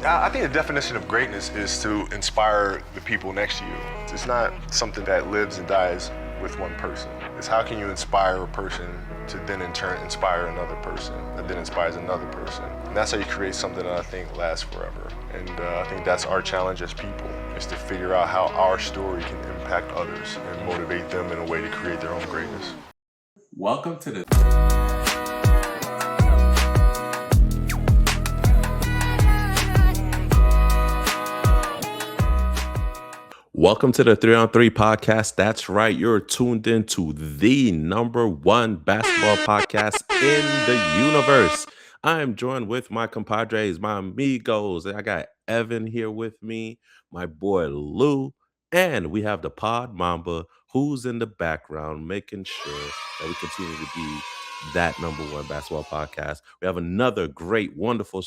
I think the definition of greatness is to inspire the people next to you. It's not something that lives and dies with one person. It's how can you inspire a person to then in turn inspire another person that then inspires another person. And that's how you create something that I think lasts forever. And I think that's our challenge as people, is to figure out how our story can impact others and motivate them in a way to create their own greatness. Welcome to the Welcome to the 3 on 3 podcast. That's right. You're tuned in to the number one basketball podcast in the universe. I am joined with my compadres, my amigos. I got Evan here with me, my boy Lou, and we have the Pod Mamba who's in the background making sure that we continue to be that number one basketball podcast. We have another great, wonderful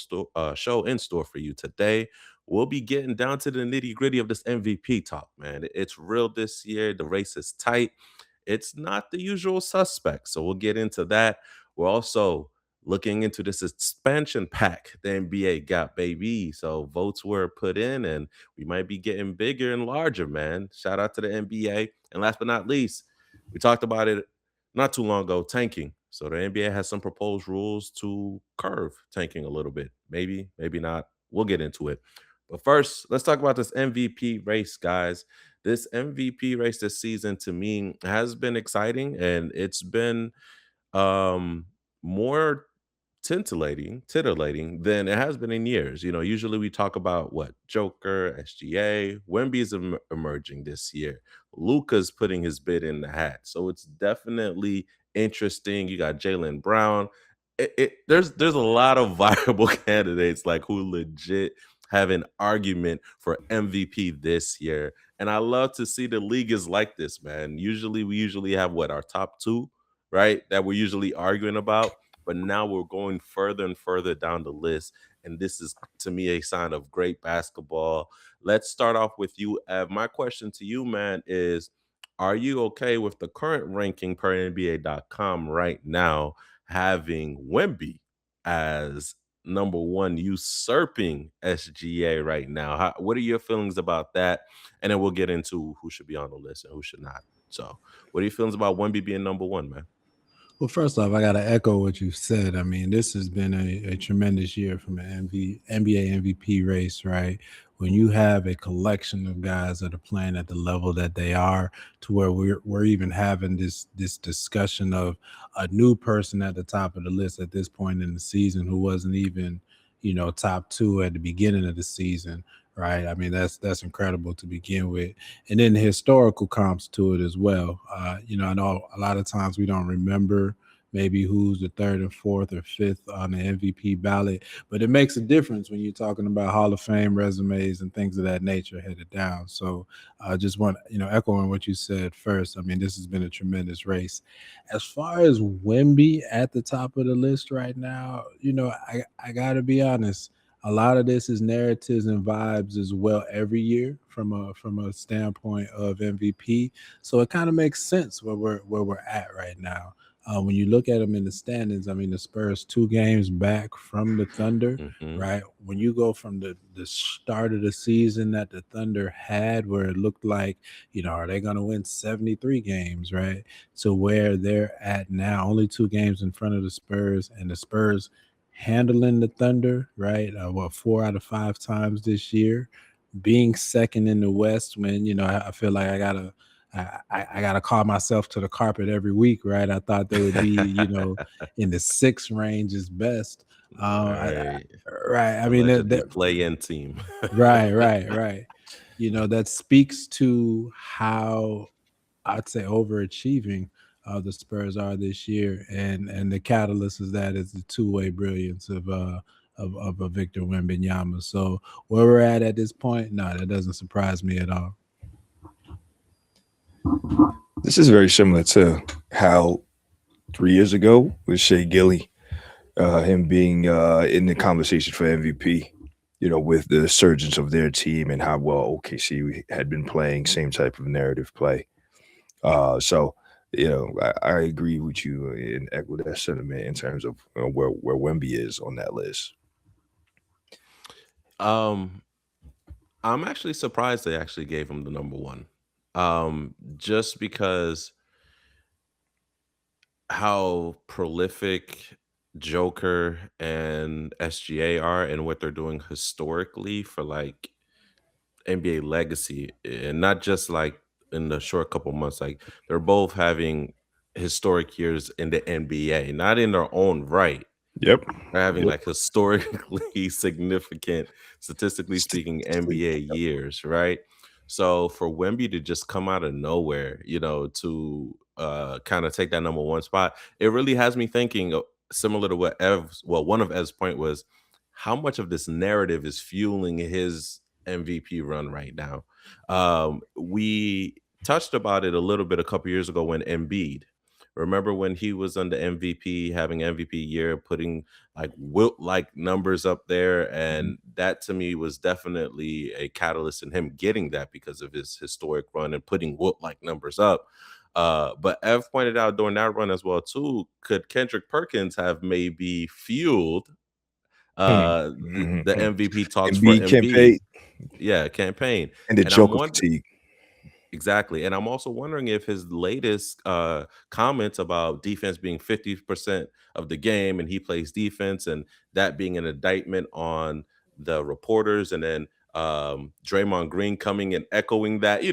show in store for you today. We'll be getting down to the nitty gritty of this MVP talk, man. It's real this year. The race is tight. It's not the usual suspects. So we'll get into that. We're also looking into this expansion pack the NBA got, baby. So votes were put in and we might be getting bigger and larger, man. Shout out to the NBA. And last but not least, we talked about it not too long ago, tanking. So the NBA has some proposed rules to curve tanking a little bit. Maybe, maybe not. We'll get into it. But first, let's talk about this MVP race, guys. This MVP race this season to me has been exciting and it's been more titillating than it has been in years. You know, usually we talk about what Joker, SGA, Wemby's emerging this year. Luca's putting his bid in the hat. So it's definitely interesting. You got Jalen Brown. There's a lot of viable candidates like who legit have an argument for MVP this year. And I love to see the league is like this, man. We usually have what our top two, right? That we're usually arguing about. But now we're going further and further down the list. And this is to me a sign of great basketball. Let's start off with you, Ev. My question to you, man, is are you okay with the current ranking per NBA.com right now having Wemby as number one, usurping SGA right now? What are your feelings about that? And then we'll get into who should be on the list and who should not. So, what are your feelings about Wemby being number one, man? Well, first off, I got to echo what you said. I mean, this has been a tremendous year from an NBA MVP race, right? When you have a collection of guys that are playing at the level that they are, to where we're even having this discussion of a new person at the top of the list at this point in the season who wasn't even, top two at the beginning of the season, right? I mean, that's incredible to begin with, and then the historical comps to it as well. I know a lot of times we don't remember maybe who's the third and fourth or fifth on the MVP ballot, but it makes a difference when you're talking about Hall of Fame resumes and things of that nature headed down. So I just want, echoing what you said first. I mean, this has been a tremendous race. As far as Wemby at the top of the list right now, I gotta be honest, a lot of this is narratives and vibes as well every year from a standpoint of MVP. So it kind of makes sense where we're at right now. When you look at them in the standings, I mean the Spurs 2 games back from the Thunder, Mhm. right? When you go from the start of the season that the Thunder had, where it looked like, are they going to win 73 games, right? To where they're at now, only 2 games in front of the Spurs, and the Spurs handling the Thunder, right? What, 4 out of 5 times this year, being second in the West. When I feel like I gotta call myself to the carpet every week, right? I thought they would be, in the six range is best. Right. Right. I mean, Allegedly play-in team. right. That speaks to how I'd say overachieving the Spurs are this year, and the catalyst is that is the two-way brilliance of a Victor Wembanyama. So where we're at this point, no, that doesn't surprise me at all. This is very similar to how 3 years ago with Shea Gilly, him being in the conversation for MVP, with the surgence of their team and how well OKC had been playing, same type of narrative play. So, I agree with you and echo that sentiment in terms of where Wemby is on that list. Um, I'm actually surprised they actually gave him the number one. Just because how prolific Joker and SGA are and what they're doing historically for like NBA legacy, and not just like in the short couple months. Like they're both having historic years in the NBA, not in their own right. Yep. They're having Yep. like historically significant, statistically speaking, NBA Statistically, yep. years, right? So for Wemby to just come out of nowhere, to kind of take that number one spot, it really has me thinking similar to what one of Ev's point was, how much of this narrative is fueling his MVP run right now? We touched about it a little bit a couple years ago when Embiid. Remember when he was on the MVP, having MVP year, putting like Wilt like numbers up there, Mhm. and that to me was definitely a catalyst in him getting that because of his historic run and putting Wilt like numbers up. But Ev pointed out during that run as well too, could Kendrick Perkins have maybe fueled Mhm. the Mhm. MVP talks for Embiid Embiid? campaign Yeah, campaign. and the And I'm Joker wondering fatigue. exactly. And I'm also wondering if his latest comments about defense being 50% of the game and he plays defense and that being an indictment on the reporters, and then Draymond Green coming and echoing that,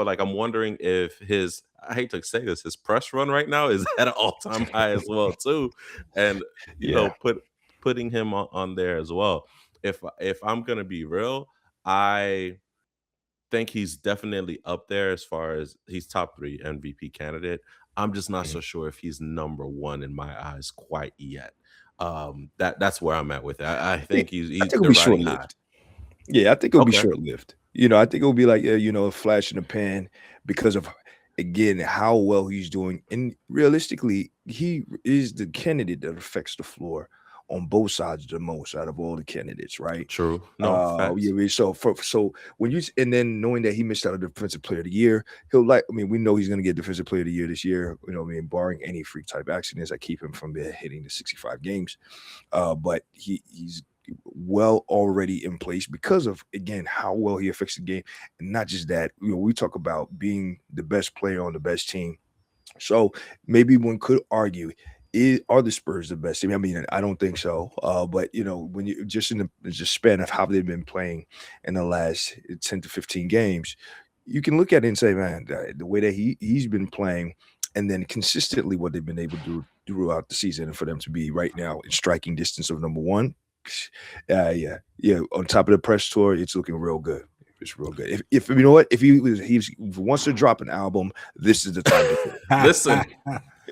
like I'm wondering if his, I hate to say this, his press run right now is at an all-time high as well too. And Yeah. putting him on there as well. If I'm gonna be real, I think he's definitely up there as far as he's top 3 MVP candidate. I'm just not Mhm. so sure if he's number 1 in my eyes quite yet. That's where I'm at with it. I Yeah, think I he's think it'll they're be riding high. short-lived. Yeah, I think it'll be Okay, short-lived. I think it'll be like, a flash in the pan because of, again, how well he's doing. And realistically, he is the candidate that affects the floor on both sides the most out of all the candidates, right? true. No, Yeah, facts. so when and then knowing that he missed out on defensive player of the year, we know he's gonna get defensive player of the year this year, barring any freak type accidents that keep him from hitting the 65 games. But he's well already in place because of, again, how well he affects the game. And not just that, we talk about being the best player on the best team. So maybe one could argue, are the Spurs the best team? I mean, I don't think so. But when you just in the just span of how they've been playing in the last 10 to 15 games, you can look at it and say, man, the way that he's been playing, and then consistently what they've been able to do throughout the season, and for them to be right now in striking distance of number one, yeah. On top of the press tour, it's looking real good. It's real good. If you know what, if he wants to drop an album, this is the time to do it. Listen,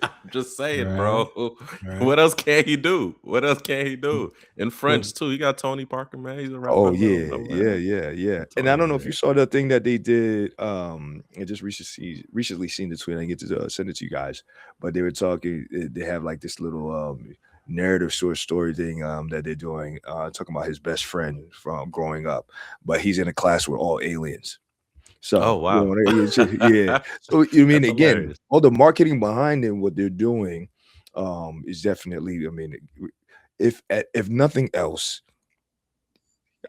I'm just saying, Right, bro. right. What else can he do? What else can he do? In Well, French too. You got Tony Parker, man. He's a rapper. Oh Let him, yeah, let him yeah, man. yeah, yeah. And I Tony, don't know if man. you saw the thing that they did. I just recently seen the tweet. I get to send it to you guys, but they were talking. They have like this little narrative short story thing that they're doing, talking about his best friend from growing up, but he's in a class with all aliens. Oh So wow. yeah. So you mean That's again, hilarious. all the marketing behind it, what they're doing, is definitely. I mean, if nothing else,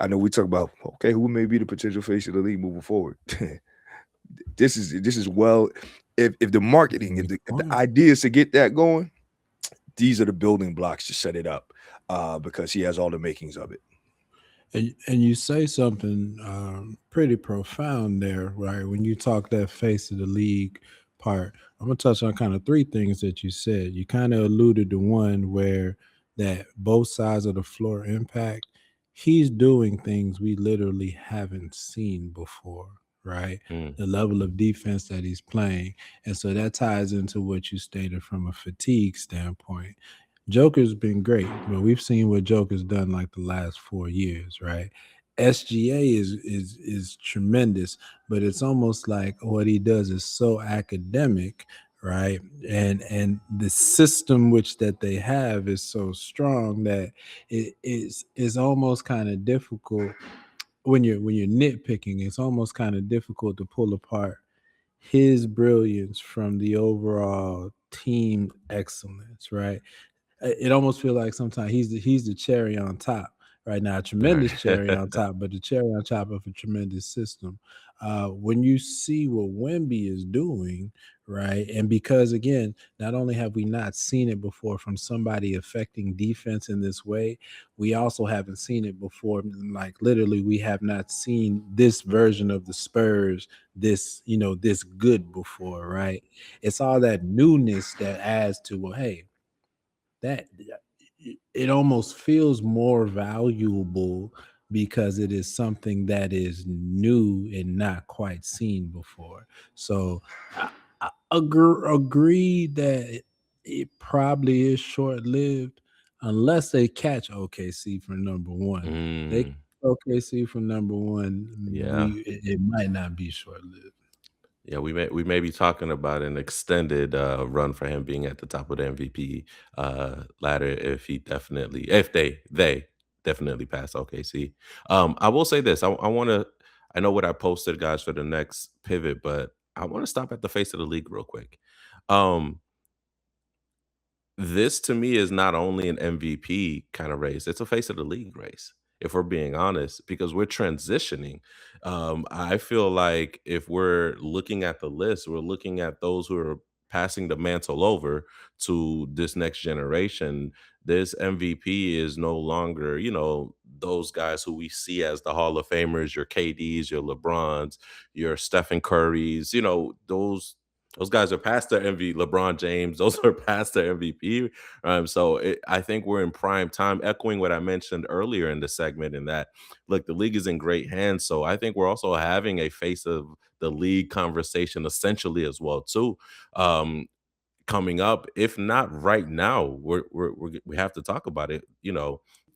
I know we talk about, okay, who may be the potential face of the league moving forward. This is well, if the marketing, if good the point. idea is to get that going, these are the building blocks to set it up, because he has all the makings of it. And you say something pretty profound there, right? When you talk that face of the league part, I'm gonna touch on kind of three things that you said. You kind of alluded to one where that both sides of the floor impact. He's doing things we literally haven't seen before, right? Mm. The level of defense that he's playing, and so that ties into what you stated from a fatigue standpoint. Joker's been great, but we've seen what Joker's done like the last 4 years, right? SGA is tremendous, but it's almost like what he does is so academic, right? And the system which that they have is so strong that it is almost kind of difficult when you're nitpicking. It's almost kind of difficult to pull apart his brilliance from the overall team excellence, right? It almost feel like sometimes he's the cherry on top, right now. A Right. tremendous cherry on top, but the cherry on top of a tremendous system. When you see what Wemby is doing, right, and because again, not only have we not seen it before from somebody affecting defense in this way, we also haven't seen it before. Like literally, we have not seen this version of the Spurs this good before, right? It's all that newness that adds to, well, hey, that it almost feels more valuable because it is something that is new and not quite seen before. So I agree that it probably is short lived unless they catch OKC for number one. They Mm, OKC for number one, yeah. it might not be short lived. Yeah, we may be talking about an extended run for him being at the top of the MVP ladder if they definitely pass OKC. I will say this. I want to. I know what I posted, guys, for the next pivot, but I want to stop at the face of the league real quick. Um, this to me is not only an MVP kind of race, it's a face of the league race, if we're being honest, because we're transitioning. I feel like if we're looking at the list, we're looking at those who are passing the mantle over to this next generation. This MVP is no longer, those guys who we see as the Hall of Famers, your KDs, your LeBrons, your Stephen Currys, those guys are past their MVP. LeBron James, those are past their MVP. I think we're in prime time, echoing what I mentioned earlier in the segment. In that, look, the league is in great hands. So I think we're also having a face of the league conversation, essentially as well too. Um, Coming up, if not right now, we have to talk about it.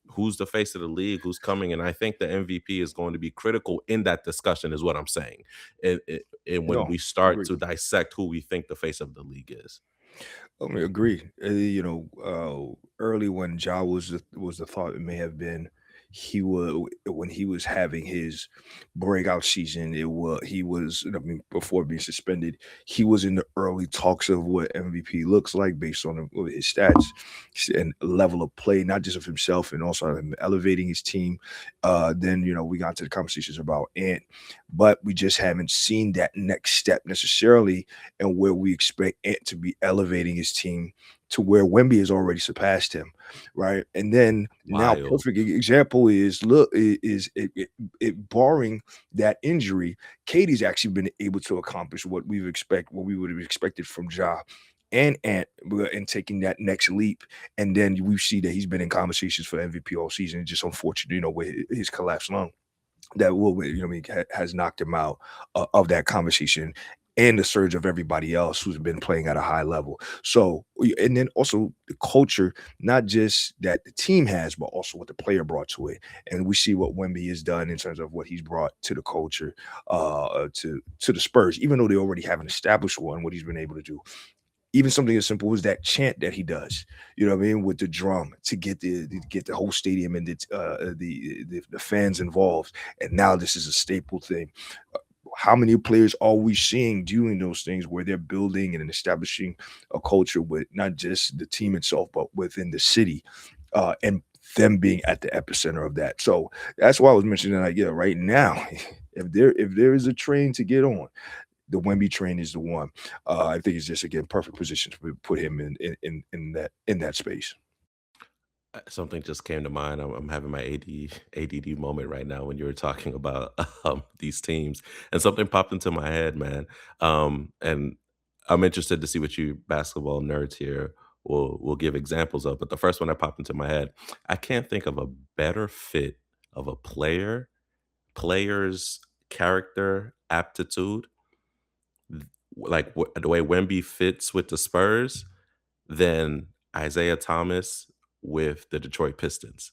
Who's the face of the league, who's coming, and I think the MVP is going to be critical in that discussion, is what I'm saying. And when No, we start agree. to dissect who we think the face of the league is. I mean, agree. Early when Ja was the thought, it may have been he would when he was having his breakout season. He was, I mean, before being suspended, he was in the early talks of what MVP looks like based on his stats and level of play, not just of himself and also him elevating his team. Then we got to the conversations about Ant, but we just haven't seen that next step necessarily, and where we expect Ant to be elevating his team to where Wemby has already surpassed him, right? And then now, Wild. perfect example is look is it barring that injury, Katie's actually been able to accomplish what we would have expected from Ja and Ant in taking that next leap. And then we see that he's been in conversations for MVP all season. It's just unfortunate, with his collapsed lung that has knocked him out of that conversation and the surge of everybody else who's been playing at a high level. So, and then also the culture, not just that the team has, but also what the player brought to it. And we see what Wemby has done in terms of what he's brought to the culture, to the Spurs, even though they already have an established one, what he's been able to do. Even something as simple as that chant that he does, what I mean, with the drum to get the whole stadium and the fans involved. And now this is a staple thing. How many players are we seeing doing those things where they're building and establishing a culture with not just the team itself, but within the city, and them being at the epicenter of that. So that's why I was mentioning, like, yeah, right now, if there is a train to get on, the Wemby train is the one. I think it's just, again, perfect position to put him in that space. Something just came to mind. I'm having my ADD moment right now when you were talking about these teams, and something popped into my head, man. And I'm interested to see what you basketball nerds here will give examples of. But the first one that popped into my head, I can't think of a better fit of a player's character aptitude, like the way Wemby fits with the Spurs, than Isaiah Thomas with the Detroit Pistons.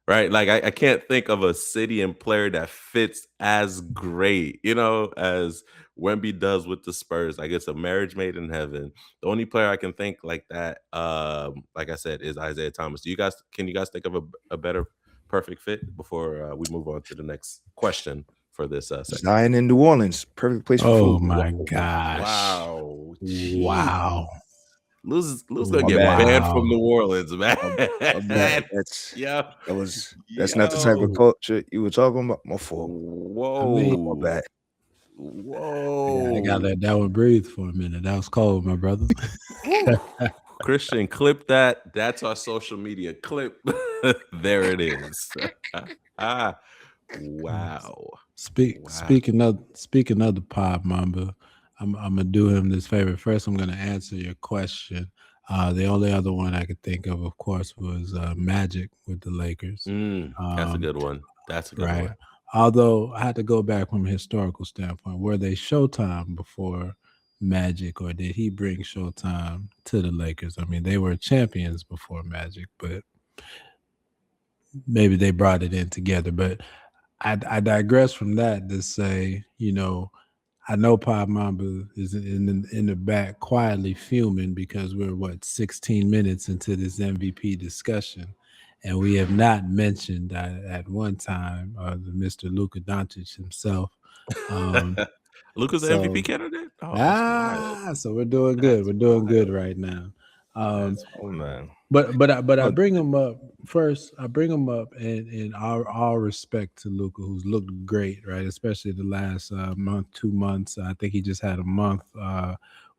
Right? Like I can't think of a city and player that fits as great, as Wemby does with the Spurs. Like it's a marriage made in heaven. The only player I can think like that, like I said, is Isaiah Thomas. Can you guys think of a better perfect fit before we move on to the next question for this segment? Zion in New Orleans, perfect place for Oh food. my gosh. Wow. Jeez. Wow. Lou's gonna My get bad. banned from Wow. New Orleans, man. My bad. Yo, That's not the type of yo, culture you were talking about. My fault. I mean, My whoa, bad. I gotta whoa. let that one breathe for a minute. That was cold, my brother. Whew. Christian, clip that. That's our social media clip. There it is. Ah, wow. Wow. Speaking of the Pod Mamba, I'm gonna do him this favor. First, I'm gonna answer your question. The only other one I could think of course, was Magic with the Lakers. That's a Um, good one. That's a good right. one. Although I had to go back from a historical standpoint, were they Showtime before Magic, or did he bring Showtime to the Lakers? I mean, they were champions before Magic, but maybe they brought it in together. But I digress from that to say, I know Pop Mamba is in the back quietly fuming because we're 16 minutes into this MVP discussion, and we have not mentioned at one time the Mr. Luka Doncic himself. Um, Luka's the MVP so candidate? Oh, that's wild. so we're doing good. That's We're doing good wild. right now. Um, That's Oh man. but I Oh, bring him up first. I bring him up in all respect to Luca, who's looked great, right? Especially the last month, 2 months. I think he just had a month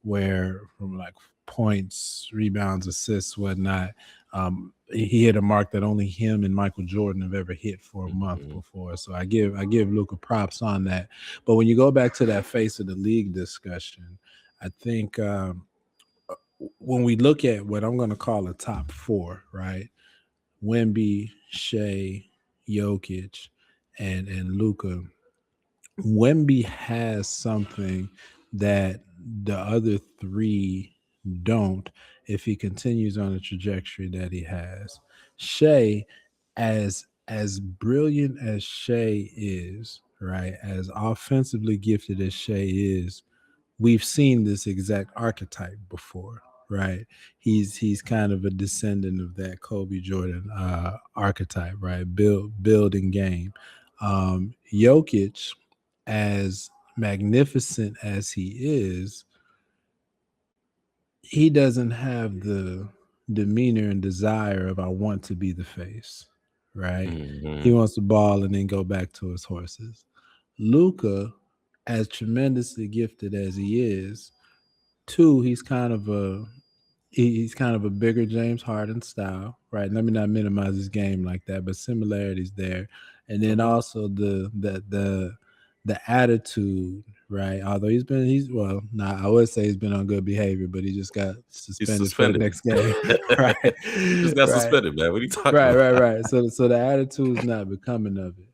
where from like points, rebounds, assists, whatnot. He hit a mark that only him and Michael Jordan have ever hit for a month Mhm. before. So I give Luca props on that. But when you go back to that face of the league discussion, I think. When we look at what I'm going to call a top four, right? Wemby, Shea, Jokic, and Luca. Wemby has something that the other three don't if he continues on the trajectory that he has. Shea, as brilliant as Shea is, right? As offensively gifted as Shea is, we've seen this exact archetype before, right? He's kind of a descendant of that Kobe Jordan archetype, right? Building game. Jokic, as magnificent as he is, he doesn't have the demeanor and desire of I want to be the face, right? He Mhm. wants the ball and then go back to his horses. Luca, as tremendously gifted as he is, two, he's kind of a bigger James Harden style, right? Let me not minimize his game like that, but similarities there. And then Mhm. also the attitude, right? Although I would say he's been on good behavior, but he just got He's suspended for the suspended. next game. Right. He just got Right. suspended, man. What are you talking about? Right. So the attitude's not becoming of it.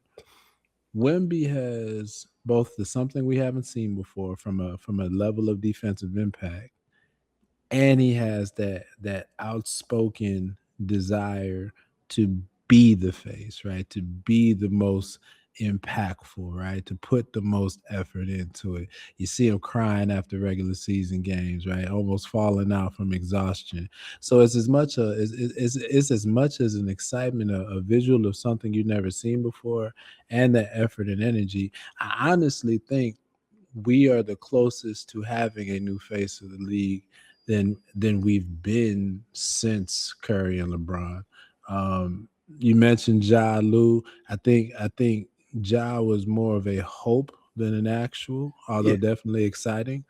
Wemby has both the something we haven't seen before from a level of defensive impact, and he has that outspoken desire to be the face, right? To be the most impactful, right? To put the most effort into it. You see him crying after regular season games, right? Almost falling out from exhaustion. So it's as much it's as much as an excitement, a visual of something you've never seen before, and that effort and energy. I honestly think we are the closest to having a new face of the league than we've been since Curry and LeBron. You mentioned Ja Lou. I think Ja was more of a hope than an actual, although yeah. definitely exciting.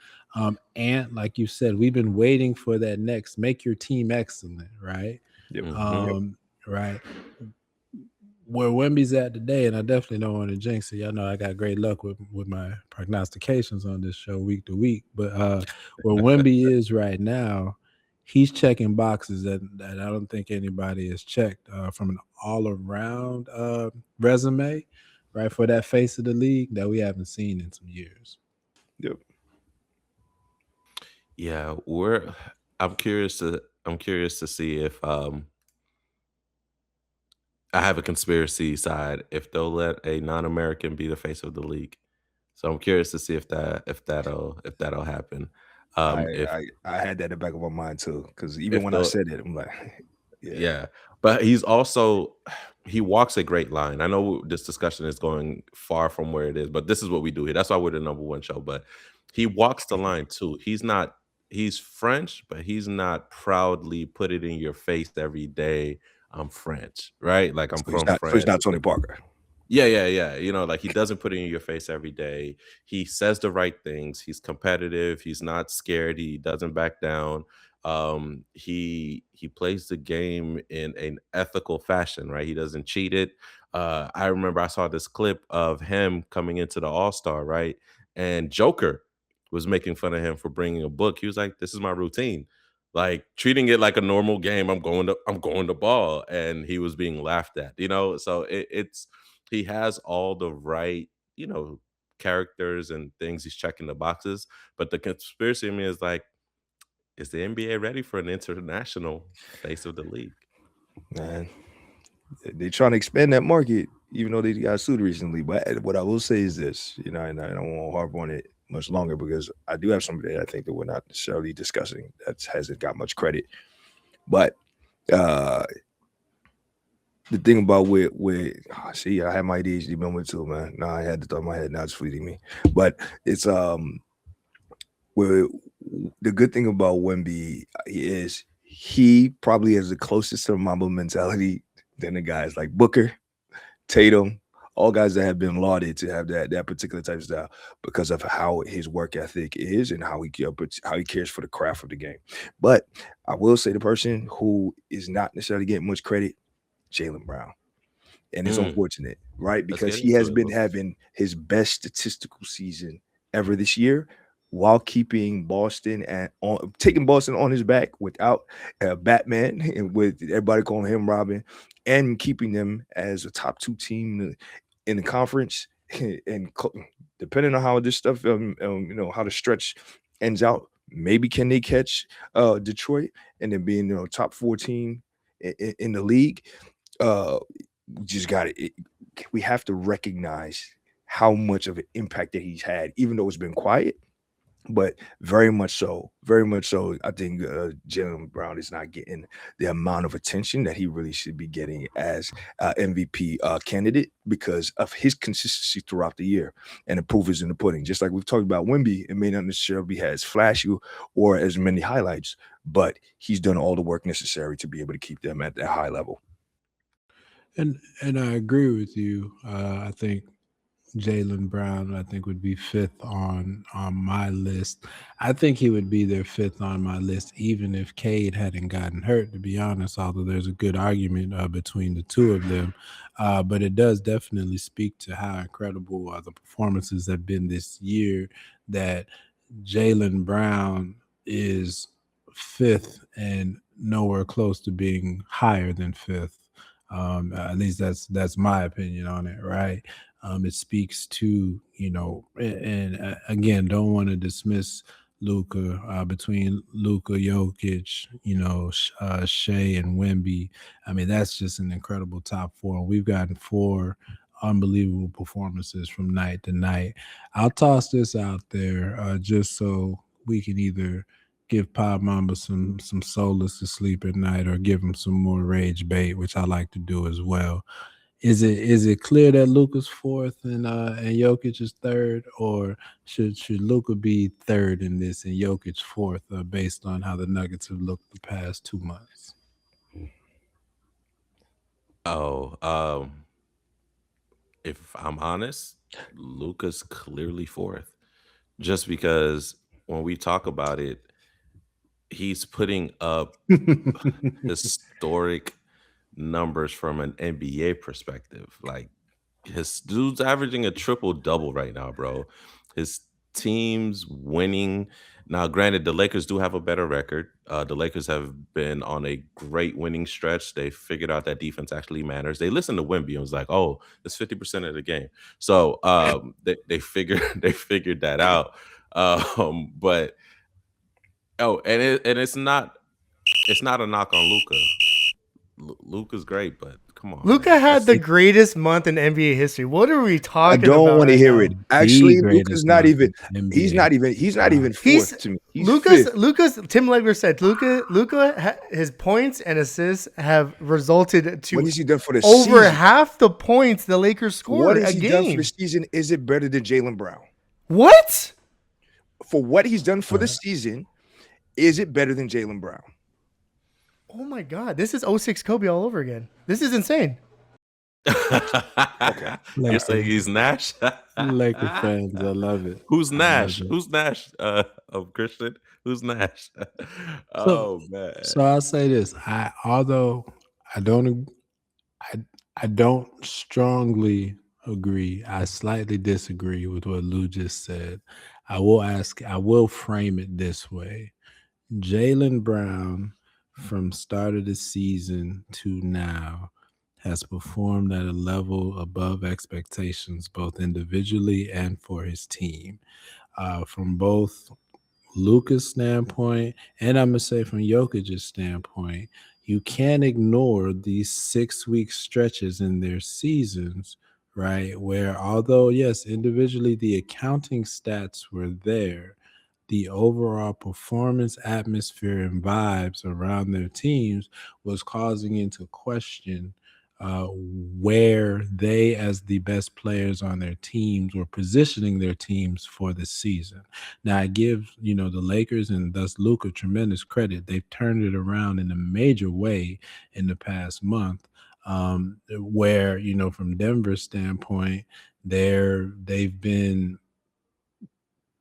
And like you said, we've been waiting for that next make your team excellent, right? Yep. Mhm. Yep. Right. Where Wemby's at today, and I definitely don't want to jinx it. Y'all know I got great luck with my prognostications on this show week to week. But where Wemby is right now, he's checking boxes that I don't think anybody has checked from an all around resume, right? For that face of the league that we haven't seen in some years. Yep. Yeah, I'm curious to see if I have a conspiracy side if they'll let a non-American be the face of the league. So I'm curious to see if that'll happen. I, If I had that in the back of my mind too, because even if when I the said it, I'm like, yeah. Yeah, but he's also he walks a great line. I know this discussion is going far from where it is, but this is what we do here. That's why we're the number one show. But he walks the line too. he's French, but he's not proudly put it in your face every day. I'm French, right? Like I'm So he's from not. So he's France. not Tony Parker. Yeah, yeah, yeah. Like he doesn't put it in your face every day. He says the right things. He's competitive. He's not scared. He doesn't back down. He plays the game in an ethical fashion, right? He doesn't cheat it. I remember I saw this clip of him coming into the All Star, right? And Joker was making fun of him for bringing a book. He was like, "This is my routine." Like treating it like a normal game. I'm going to ball, and he was being laughed at. So it's he has all the right, you know, characters and things. He's checking the boxes. But the conspiracy in me is like, is the NBA ready for an international face of the league? Man, they trying to expand that market, even though they got sued recently. But what I will say is this, and I don't want to harp on it much longer because I do have somebody that I think that we're not necessarily discussing that hasn't got much credit. But the thing about see, I had my ADHD moment too, man. Nah, I had to thought in my head, now it's fleeting me. But it's where the good thing about Wemby is he probably has the closest to Mamba mentality than the guys like Booker, Tatum, all guys that have been lauded to have that particular type of style because of how his work ethic is and how he cares for the craft of the game. But I will say the person who is not necessarily getting much credit, Jaylen Brown. And it's Mm, unfortunate, right? let's Because get he into has it, been Lucas. having his best statistical season ever this year while keeping Boston taking Boston on his back without Batman and with everybody calling him Robin and keeping them as a top 2 team in the conference and depending on how this stuff how the stretch ends out, maybe can they catch Detroit and then being top 14 in the league. We just got it. We have to recognize how much of an impact that he's had, even though it's been quiet, but very much so. Very much so. I think Jaylen Brown is not getting the amount of attention that he really should be getting as MVP candidate because of his consistency throughout the year. And the proof is in the pudding. Just like we've talked about Wemby, it may not necessarily be as flashy or as many highlights, but he's done all the work necessary to be able to keep them at that high level. And I agree with you. I think Jaylen Brown, I think, would be fifth on my list. I think he would be there fifth on my list, even if Cade hadn't gotten hurt. To be honest, although there's a good argument between the two of them, but it does definitely speak to how incredible the performances have been this year. That Jaylen Brown is fifth and nowhere close to being higher than fifth. At least that's my opinion on it, right? It speaks to and again, don't want to dismiss Luca between Luca Jokic, Shea and Wemby. I mean, that's just an incredible top four. We've gotten four unbelievable performances from night to night. I'll toss this out there just so we can either give Pop Mamba some solace to sleep at night or give him some more rage bait, which I like to do as well. Is it clear that Luka's fourth and Jokic is third, or should Luka be third in this and Jokic fourth, based on how the Nuggets have looked the past 2 months? Oh, if I'm honest, Luca's clearly fourth. Just because when we talk about it, he's putting up historic numbers from an NBA perspective. Like his dude's averaging a triple double right now, bro. His team's winning. Now, granted, the Lakers do have a better record. The Lakers have been on a great winning stretch. They figured out that defense actually matters. They listened to Wemby and was like, "Oh, it's 50% of the game." So they figured they figured that out. But and it's not a knock on Luca. Luca's great, but come on, Luca man. had the It- greatest month in NBA history. What are we I talking don't about want to right hear now? it. Actually, the Luka's greatest not month even. in He's NBA. not even. He's not even He's fourth to me. He's fifth. Lucas. Tim Legler said his points and assists have resulted What to has he done for the over season? half the points the Lakers What scored has a he done for game. the season? Is it better than Jaylen Brown? What? For what he's done for the Uh, season, Is it better than Jaylen Brown? Oh my God, this is '06 Kobe all over again. This is insane. Okay. You're Laker, saying he's Nash? Laker fans, I love it. Who's I love Nash? it. Who's Nash? Of Christian? Who's Nash? So, Oh man. so I'll say this: although I don't, I, I don't strongly agree. I slightly disagree with what Lou just said. I will frame it this way: Jaylen Brown, from start of the season to now, has performed at a level above expectations, both individually and for his team. From both Luca's standpoint, and I'm gonna say from Jokic's standpoint, you can't ignore these 6 week stretches in their seasons, right? Where although yes, individually the accounting stats were there, the overall performance atmosphere and vibes around their teams was causing into question where they, as the best players on their teams, were positioning their teams for the season. Now, I give the Lakers and thus Luka tremendous credit. They've turned it around in a major way in the past month. Where from Denver's standpoint, they've been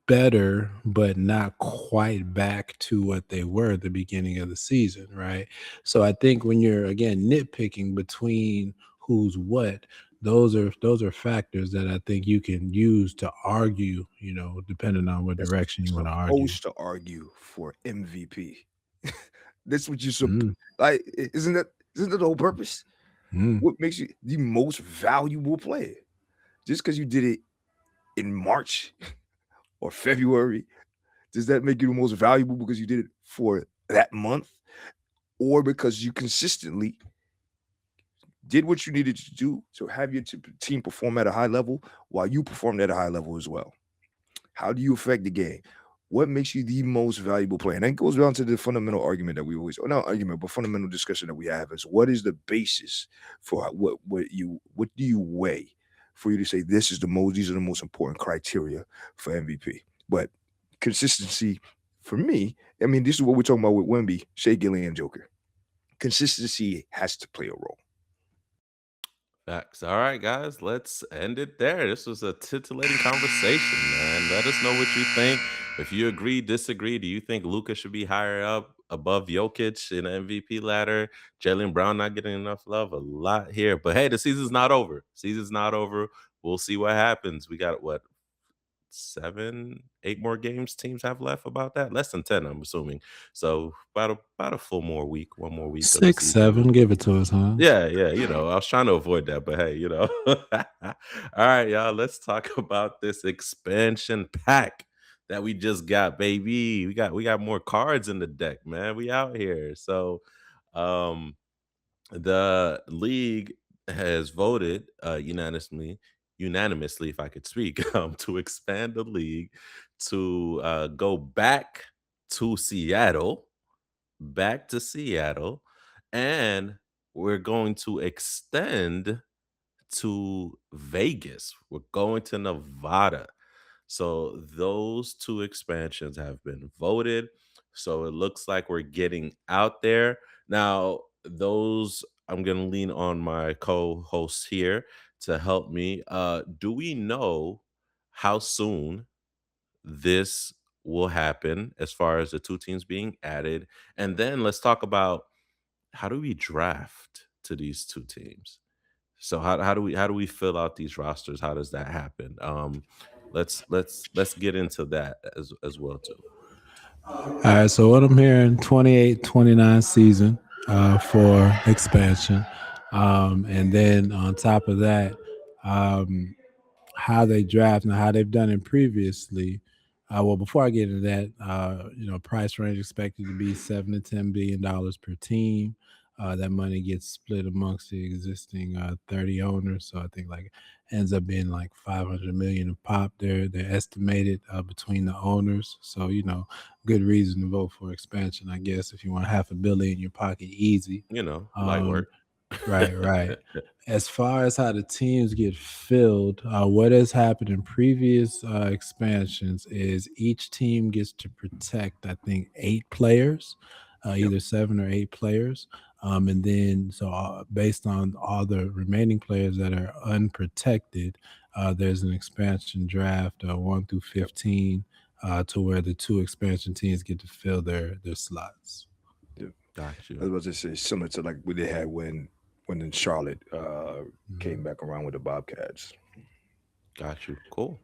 better, but not quite back to what they were at the beginning of the season, right? So I think when you're again nitpicking between who's what, those are factors that I think you can use to argue, depending on what That's what direction you you're want to argue. supposed to argue for MVP. That's what you're Mm, like. Isn't that the whole purpose? mm. What makes you the most valuable player? Just because you did it in March or February, does that make you the most valuable because you did it for that month, or because you consistently did what you needed to do to have your team perform at a high level while you performed at a high level as well? How do you affect the game? What makes you the most valuable player? And that goes down to the fundamental argument that we always, or not argument, but fundamental discussion that we have is what is the basis for what do you weigh for you to say these are the most important criteria for MVP? But consistency for me, I mean, this is what we're talking about with Wemby, Shea Gilly, and Joker. Consistency has to play a role. Facts. All right, guys, let's end it there. This was a titillating conversation, man. Let us know what you think. If you agree, disagree. Do you think Luca should be higher up above Jokic in the MVP ladder? Jalen Brown not getting enough love? A lot here. But hey, the season's not over. Season's not over. We'll see what happens. We got what, 7, 8 more games teams have left about that? Less than 10, I'm assuming. So about a full more week, one more week of the Six, season. seven, give it to us, Hans. Yeah, yeah, I was trying to avoid that, but hey, All right, y'all, let's talk about this expansion pack that we just got, baby. We got more cards in the deck, man. We out here. So, um the league has voted unanimously, if I could speak, to expand the league to go back to Seattle, and we're going to extend to Vegas. We're going to Nevada. So those two expansions have been voted. So it looks like we're getting out there. Now, those I'm going to lean on my co-hosts here to help me. Do we know how soon this will happen as far as the two teams being added? And then let's talk about how do we draft to these two teams? So how do we fill out these rosters? How does that happen? Let's get into that as well too. All right, so what I'm hearing, 28-29 season for expansion. And then on top of that, um, how they draft and how they've done it previously. Well, before I get into that, price range expected to be $7 to $10 billion per team. That money gets split amongst the existing 30 owners, so I think like ends up being like 500 million a pop. They're estimated between the owners, so good reason to vote for expansion, I guess, if you want half a billion in your pocket, easy. Light Um, work. Right, right. As far as how the teams get filled, what has happened in previous expansions is each team gets to protect, I think, 8 players, Yep. either 7 or 8 players. And then, so based on all the remaining players that are unprotected, there's an expansion draft 1 through Yep. 15 to where the two expansion teams get to fill their slots. Yep. Got I you. was about to say similar to like what they had when in Charlotte Mhm. came back around with the Bobcats. Got you. Cool.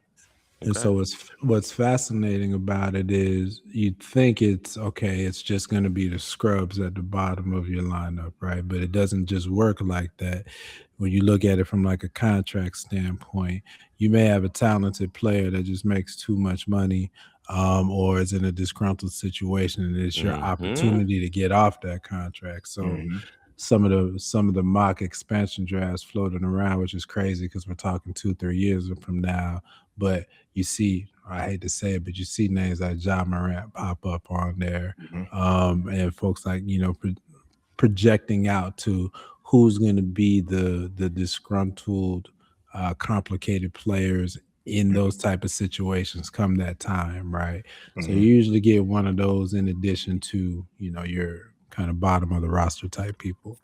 And Okay. so what's fascinating about it is you'd think it's okay, it's just going to be the scrubs at the bottom of your lineup, right? But it doesn't just work like that. When you look at it from like a contract standpoint, you may have a talented player that just makes too much money, or is in a disgruntled situation, and it's your Mm-hmm. opportunity to get off that contract. So Hmm. some of the mock expansion drafts floating around, which is crazy because we're talking 2-3 years from now. But you see, I hate to say it, but you see names like John Morant pop up on there, Hmm. and folks like projecting out to who's going to be the disgruntled, complicated players in those type of situations come that time, right? So you Hmm. usually get one of those in addition to your kind of bottom of the roster type people.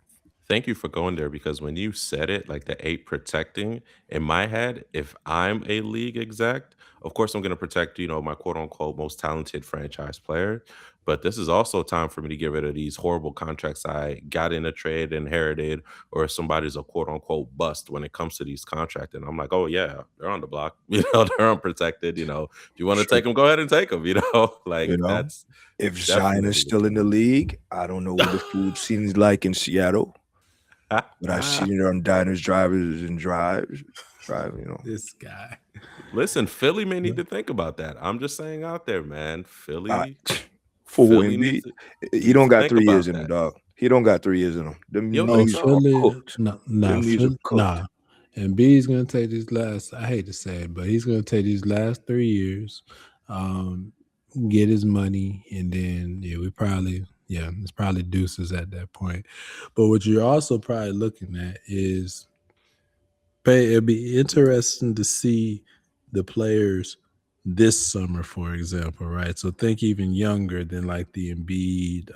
Thank you for going there because when you said it, like the 8 protecting, in my head, if I'm a league exec, of course I'm going to protect, my quote unquote most talented franchise player. But this is also time for me to get rid of these horrible contracts I got in a trade, inherited, or if somebody's a quote unquote bust when it comes to these contracts. And I'm like, oh, yeah, they're on the block. They're unprotected. If you want to take True. them, go ahead and take them. You Like know, that's if Zion is definitely still in the league, I don't know what the food scene is like in Seattle, but I've the seen it on diners, drivers, and drive. This guy. Listen, Philly may Yeah. need to think about that. I'm just saying out there, man. Uh, Philly, for who Philly Embiid, needs to he needs don't to got think 3 years about in him, that. dog. He don't got 3 years in him. Them You don't think Oh, knees so? are Philly, cooked. no, nah, Them knees are Philly, cooked. nah. And B's gonna take these last. I hate to say it, but he's gonna take these last 3 years, um, get his money, and then it's probably deuces at that point. But what you're also probably looking at is it'd be interesting to see the players this summer, for example, right? So think even younger than like the Embiid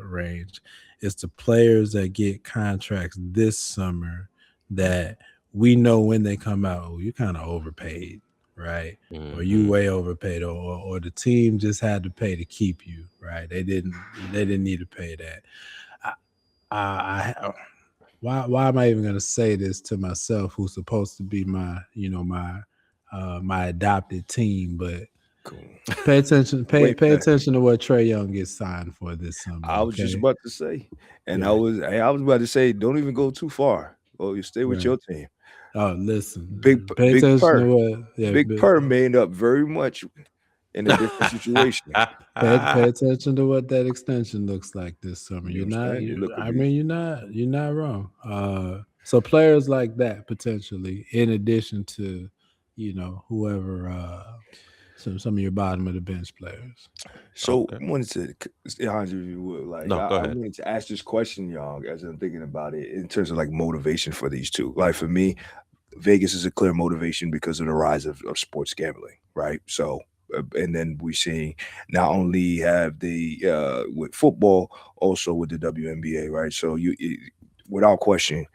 range. It's the players that get contracts this summer that we know when they come out, oh, you kind of overpaid, right? Or you Mhm. way overpaid, or the team just had to pay to keep you, right? They didn't need to pay that. I, I why am I even gonna say this to myself, who's supposed to be my adopted team? But Cool. pay attention, pay Way pay back. attention to what Trey Young gets signed for this summer. I was just Okay, about to say, and I right, was hey, I was about to say, don't even go too far. Oh, you stay with right. your team. Oh, listen, pay Big attention to Purr. what, yeah, Big Purr made up very much in a different situation. pay attention to what that extension looks like this summer. You understand? It look I be mean, you're not wrong. So players like that potentially, in addition to, whoever, some of your bottom of the bench players. so. Okay. I wanted to, Hans, if you would, like, No, go I ahead. wanted to ask this question, y'all, as I'm thinking about it in terms of like motivation for these two. Like for me, Vegas is a clear motivation because of the rise of sports gambling, right? So, and then we see not only have the with football, also with the WNBA, right? So without question,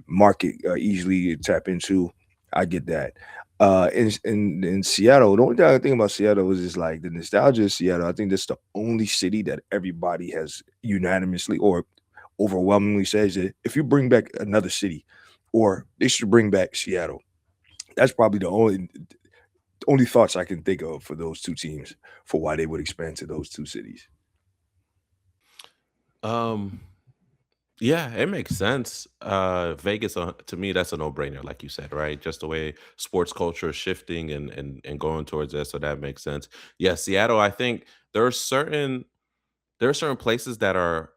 market easily tap into. I get that. In Seattle, the only thing I think about Seattle is just like the nostalgia of Seattle. I think that's the only city that everybody has unanimously or overwhelmingly says that if you bring back another city, or they should bring back Seattle. That's probably the only thoughts I can think of for those two teams for why they would expand to those two cities. Um, yeah, it makes sense. Vegas, to me, that's a no-brainer, like you said, right? Just the way sports culture is shifting and going towards that, so that makes sense. Yeah, Seattle, I think there are certain places that are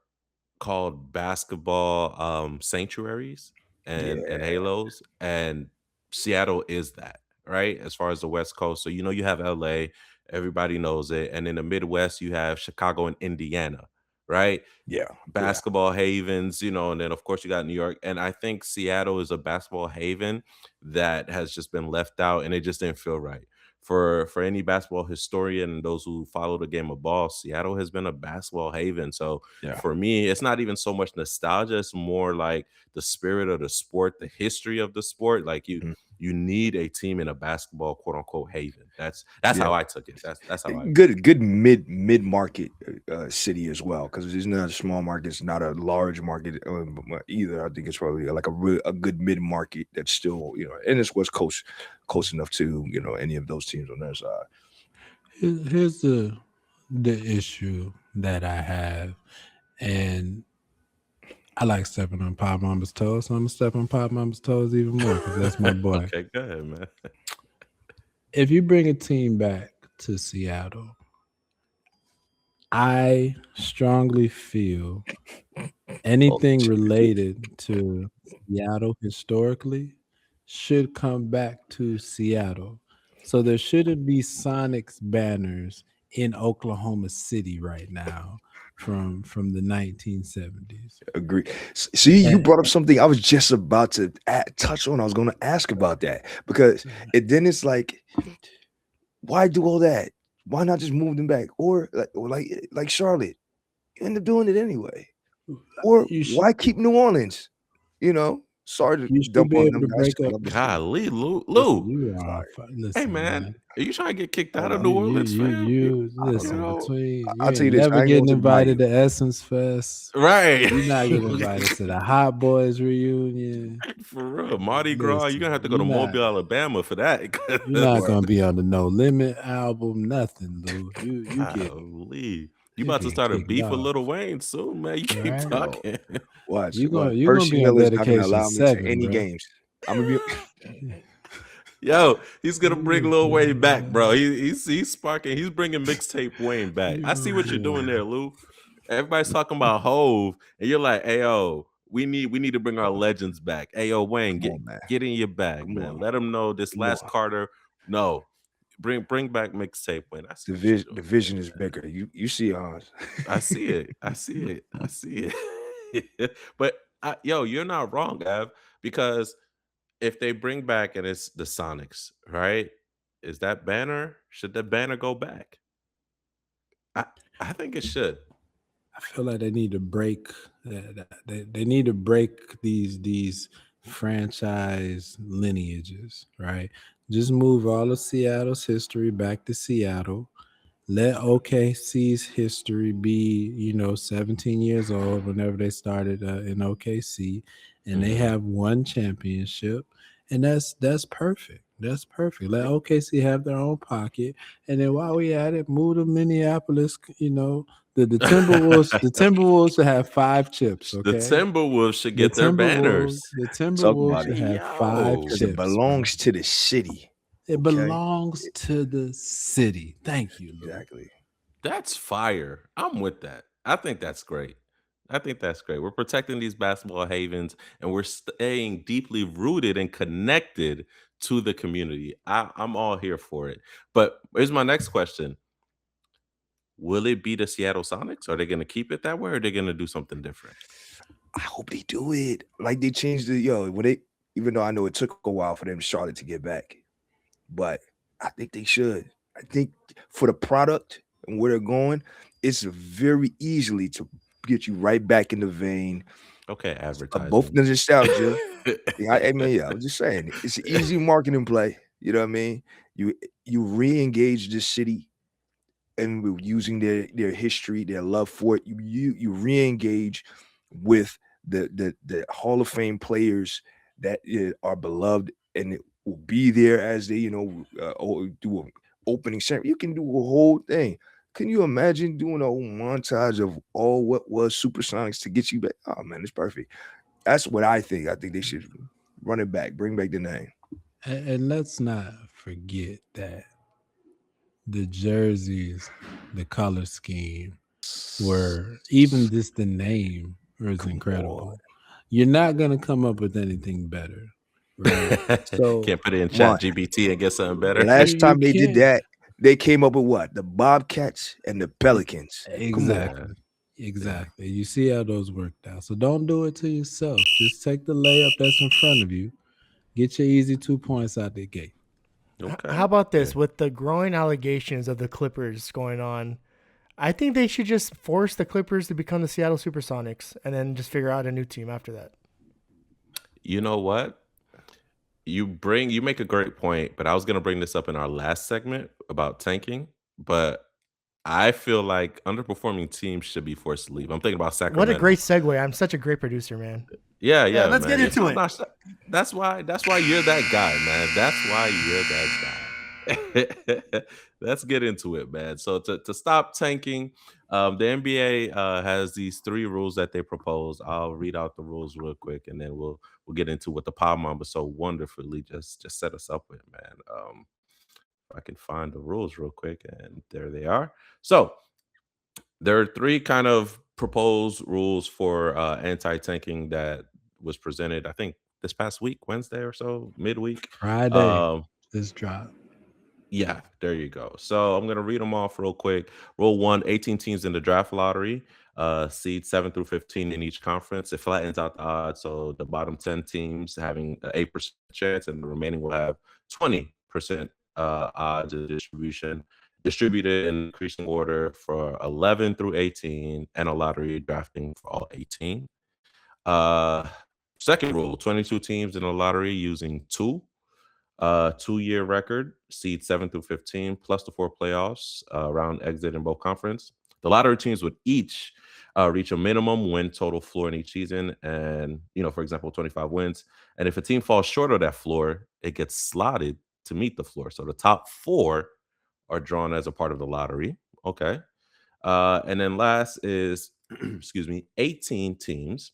called basketball sanctuaries and Yeah, halos, and Seattle is that, right? As far as the West Coast. So you have LA, everybody knows it. And in the Midwest, you have Chicago and Indiana. right? Yeah. Basketball havens, and then of course you got New York. And I think Seattle is a basketball haven that has just been left out, and it just didn't feel right. For any basketball historian and those who follow the game of ball, Seattle has been a basketball haven. So Yeah. for me, it's not even so much nostalgia, it's more like the spirit of the sport, the history of the sport. Like Mhm. you need a team in a basketball quote unquote haven. That's Yeah. how I took it. That's how I Good mid market city as well, because it's not a small market, it's not a large market either. I think it's probably like a good mid market that's still, and it's West Coast, close enough to any of those teams on their side. Here's the issue that I have, and I like stepping on Pop Mama's toes, so I'm gonna step on Pop Mama's toes even more because that's my boy. Okay, go ahead, man. If you bring a team back to Seattle, I strongly feel anything related to Seattle historically should come back to Seattle. So there shouldn't be Sonics banners in Oklahoma City right now from the 1970s. Agree. See, you And brought up something I was just about to touch on. I was going to ask about that because then it's like, why do all that? Why not just move them back? Or like Charlotte, you end up doing it anyway. Or you should why keep New Orleans? Sorry to you should dump be on able them to guys. break up. Golly, Lou. Listen, Lou. you are Sorry. Hey listen, man, man. are you trying to get kicked out of Uh, New You Orleans, fam? I don't listen, know. between you I'll tell you ain't this. never I ain't getting going to the invited Bayou. to Essence Fest. Right. You're not getting invited to the Hot Boys reunion. For real. Mardi Gras, you're gonna have to go to Listen, Mobile, Alabama for that. you're not Word. gonna be on the No Limit album, nothing, Lou. You get Golly. You you about to get start a kicked beef with off, Lil Wayne soon, man. You keep right? Yo, talking. watch. You're gonna Percy be on Miller's not going to dedication allow me to 7, any bro. games. I'm going to be. Yo, he's gonna bring Lil Wayne back, bro. He's sparking. He's bringing mixtape Wayne back. I see what you're doing there, Lou. Everybody's talking about Hove, and you're like, "Hey, yo, we need to bring our legends back. Hey, yo, Wayne, Come on, man. get in your bag, Come man. on. Let them know this Come last on. Carter. No, bring back mixtape Wayne. I see what you're doing. The vision is bigger. You see ours. I see it. I see it. I see it. But you're not wrong, Gav, because if they bring back and it's the Sonics, right? Should that banner go back? I I think it should. I feel like they need to break. They need to break these franchise lineages, right? Just move all of Seattle's history back to Seattle. Let OKC's history be, 17 years old whenever they started in OKC, and they Mhm. have one championship, and that's perfect. That's perfect. Let OKC have their own pocket, and then while we at it, move to Minneapolis. The Timberwolves. The Timberwolves should have 5 chips. The Okay, Timberwolves should get their banners. The Talk Timberwolves about should it. have 5 Yo, Because it chips. Bro. belongs to the city. It Okay? belongs to the city. Thank you, Lou. Exactly. that's fire. I'm with that. I think that's great. I think that's great. We're protecting these basketball havens and we're staying deeply rooted and connected to the community. I'm all here for it. But here's my next question. Will it be the Seattle Sonics? Are they going to keep it that way or are they going to do something different? I hope they do it. Like they changed even though I know it took a while for them Charlotte to get back, but I think they should. I think for the product and where they're going, it's very easily to get you right back in the vein Okay, of advertising. both the nostalgia. I was just saying, it's an easy marketing play. You know what I mean? You re-engage this city and with using their history, their love for it. You re-engage with the Hall of Fame players that are beloved and it will be there as they do an opening ceremony. You can do a whole thing. Can you imagine doing a whole montage of all what was Supersonics to get you back? Oh man, it's perfect. That's what I think. I think they should run it back, bring back the name. And let's not forget that the jerseys, the color scheme were even just the name was Come incredible. on. You're not gonna come up with anything better, right? So Can't put it in Come chat on. GBT and get something better. Last time they did can't that, they came up with what? The Bobcats and the Pelicans. Come on. exactly. Yeah. Exactly. You see how those worked out. So don't do it to yourself. Just take the layup that's in front of you. Get your easy 2 points out the gate. How Okay. about Yeah. this? With the growing allegations of the Clippers going on, I think they should just force the Clippers to become the Seattle Supersonics and then just figure out a new team after that. You know what? You make a great point, but I was gonna bring this up in our last segment about tanking, but I feel like underperforming teams should be forced to leave. I'm thinking about What a great Sacramento. segue. I'm such a great producer, man. Yeah, Yeah, yeah, let's get man. Yeah, into no, it. no, that's why you're that guy, man. That's why you're that guy. Let's get into it, man. So to stop tanking, the NBA has these three rules that they propose. I'll read out the rules real quick, and then we'll get into what the Power Mamba so wonderfully just set us up with, man. If I can find the rules real quick, and there they are. So there are three kind of proposed rules for anti-tanking that was presented, I think, this past week, Wednesday or so, midweek. Friday, Um, this drop. yeah, there you go. So I'm gonna read them off real quick. Rule one: 18 teams in the draft lottery, seed 7 through 15 in each conference. It flattens out the odds, so the bottom 10 teams having an 8% chance, and the remaining will have 20% odds of distribution, distributed in increasing order for 11 through 18, and a lottery drafting for all 18. Uh, Second rule: 22 teams in a lottery using 2-year record, seed 7 through 15, plus the four playoffs, round exit in both conference. The lottery teams would each reach a minimum win total floor in each season, and for example, 25 wins. And if a team falls short of that floor, it gets slotted to meet the floor. So the top four are drawn as a part of the lottery. Okay. And then last is, excuse me, 18 teams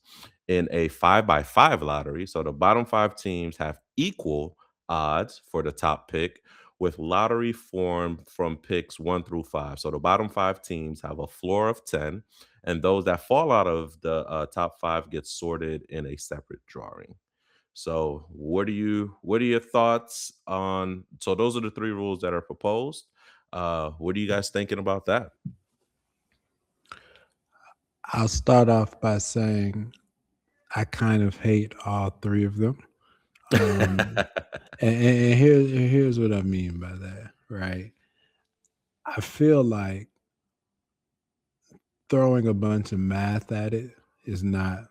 in a 5 by 5 lottery. So the bottom five teams have equal odds for the top pick, with lottery formed from picks 1 through 5. So the bottom five teams have a floor of 10, and those that fall out of the top five get sorted in a separate drawing. So what are your thoughts on, so those are the three rules that are proposed. What are you guys thinking about that? I'll start off by saying I kind of hate all three of them. And here's what I mean by that, right? I feel like throwing a bunch of math at it is not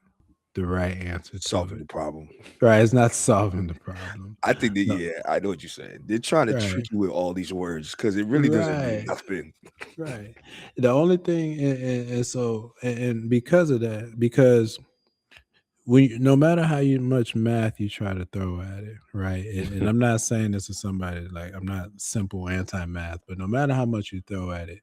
the right answer to Solving it. the problem. Right? It's not solving the problem. I think that, No, yeah, I know what you're saying. They're trying to right, trick you with all these words because it really doesn't mean right, nothing. right. The only thing, and so, and because of that, because no matter how much math you try to throw at it, right? And I'm not saying this to somebody like I'm not simple anti-math, but no matter how much you throw at it,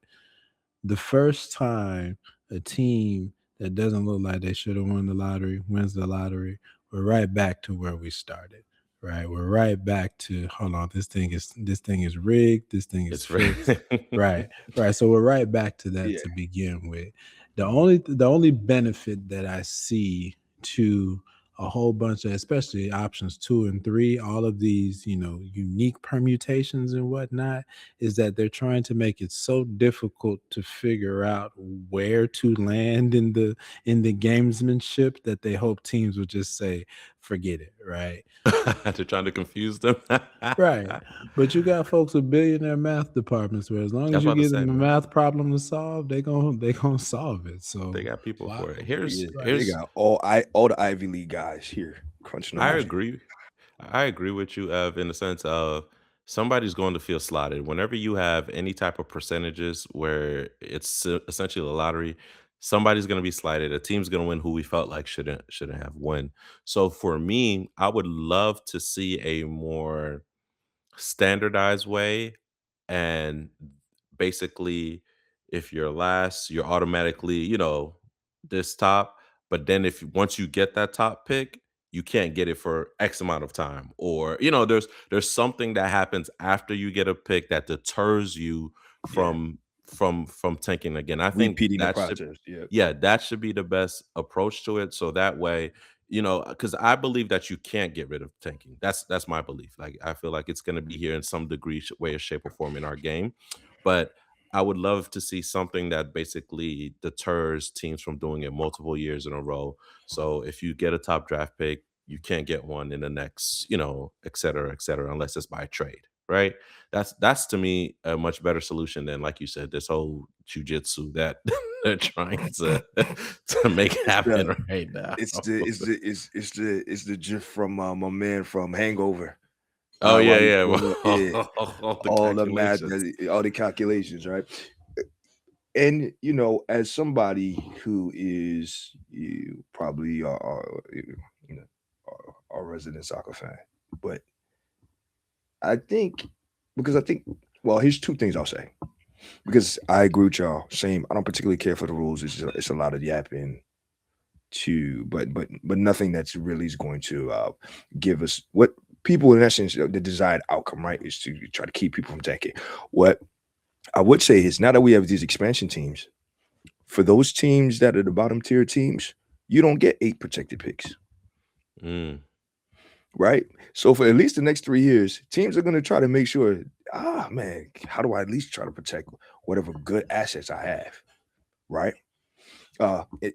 the first time a team that doesn't look like they should have won the lottery wins the lottery, we're right back to where we started. Right. We're right back to hold on, this thing is rigged, this thing is It's very fixed. Right. Right. So we're right back to that Yeah, to begin with. The only benefit that I see to a whole bunch of, especially options 2 and 3, all of these, unique permutations and whatnot, is that they're trying to make it so difficult to figure out where to land in the gamesmanship that they hope teams would just say, forget it, right? they're trying to confuse them. Right. But you got folks with billionaire math departments where as long as That's you what to give say, them a man. math problem to solve, they gonna solve it. They So got people why? for it. Here's yeah. Right. They here's got all the Ivy League guys here crunching the I numbers. agree. I agree with you, Ev, in the sense of somebody's going to feel slotted. Whenever you have any type of percentages where it's essentially a lottery, somebody's going to be slighted. A team's going to win who we felt like shouldn't have won. So for me, I would love to see a more standardized way, and basically if you're last you're automatically this top, but then if once you get that top pick you can't get it for x amount of time, or there's something that happens after you get a pick that deters you Yeah, from tanking again. I think repeating the that should, process. Yeah, yeah, that should be the best approach to it, so that way, because I believe that you can't get rid of tanking. That's my belief. Like I feel like it's going to be here in some degree, way, or shape, or form in our game, but I would love to see something that basically deters teams from doing it multiple years in a row. So if you get a top draft pick, you can't get one in the next, et cetera, unless it's by trade, right? That's to me a much better solution than, like you said, this whole jujitsu that they're trying to to make It's the happen right now. it's the gif from my man from Hangover. Oh While yeah, he's yeah. doing All the all the math, calculations. all the calculations, right? And as somebody who is you probably you know our resident soccer fan, but I think because I think well, here's two things I'll say because I agree with y'all. Same, I don't particularly care for the rules. It's a lot of yapping to, but nothing that's really is going to give us what people in essence the desired outcome, right? Is to try to keep people from tanking. What I would say is now that we have these expansion teams, for those teams that are the bottom tier teams, you don't get 8 protected picks, Mm, right? So for at least the next 3 years, teams are going to try to make sure, man, how do I at least try to protect whatever good assets I have, right?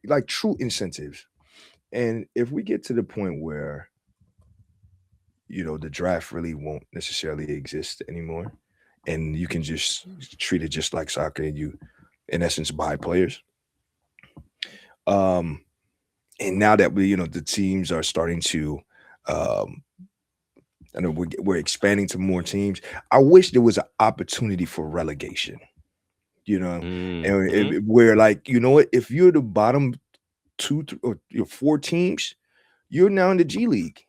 Like true incentives. And if we get to the point where the draft really won't necessarily exist anymore, and you can just treat it just like soccer, and you, in essence, buy players. Um, and now that the teams are starting to um I know we're expanding to more teams. I wish there was an opportunity for relegation, you know, and mhm. where like what, if you're the bottom or your four teams, you're now in the G League.